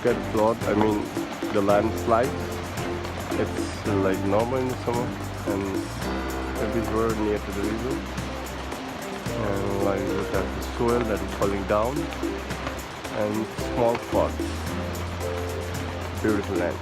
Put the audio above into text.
at flood, I mean the landslide. It's like normal in the summer, and everywhere near to the river. And like look at the soil that is falling down, and small spots. Beautiful land.